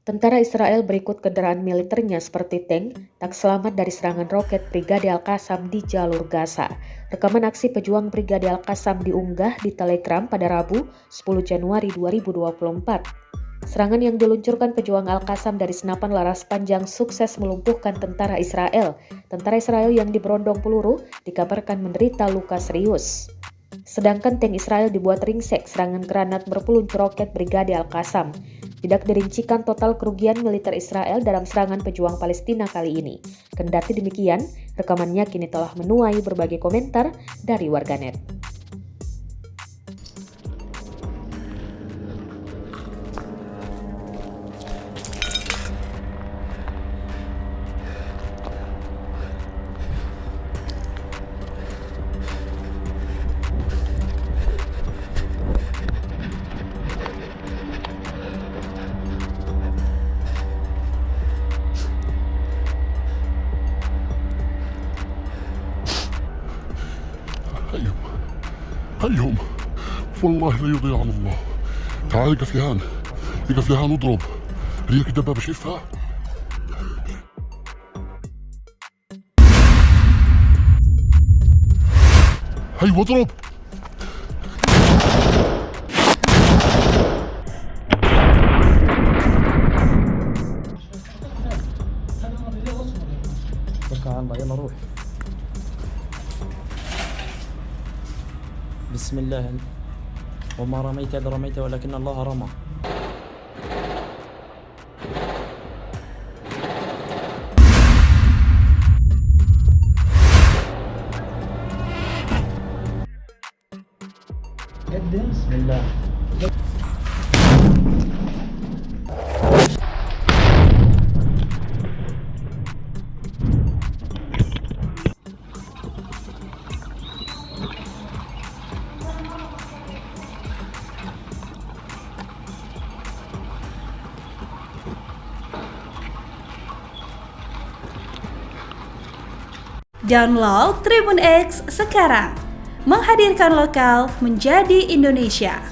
Tentara Israel berikut kendaraan militernya seperti tank tak selamat dari serangan roket Brigade Al-Qassam di jalur Gaza. Rekaman aksi pejuang Brigade Al-Qassam diunggah di Telegram pada Rabu 10 Januari 2024. Serangan yang diluncurkan pejuang Al-Qassam dari senapan laras panjang sukses melumpuhkan tentara Israel. Tentara Israel yang diberondong peluru dikabarkan menderita luka serius. Sedangkan tank Israel dibuat ringsek serangan granat berpeluncur roket Brigade Al-Qassam. Tidak dirincikan total kerugian militer Israel dalam serangan pejuang Palestina kali ini. Kendati demikian, rekamannya kini telah menuai berbagai komentar dari warganet. هيهم والله لا يضيع على الله. تعال يا كفيهان يا كفيهان اضرب. هي الدبابة شايفها؟ هي واضرب. توكل على الله، يلا روح. بسم الله. وما رميت إذ رميت ولكن الله رمى. بسم الله. Download Tribun X sekarang, menghadirkan lokal menjadi Indonesia.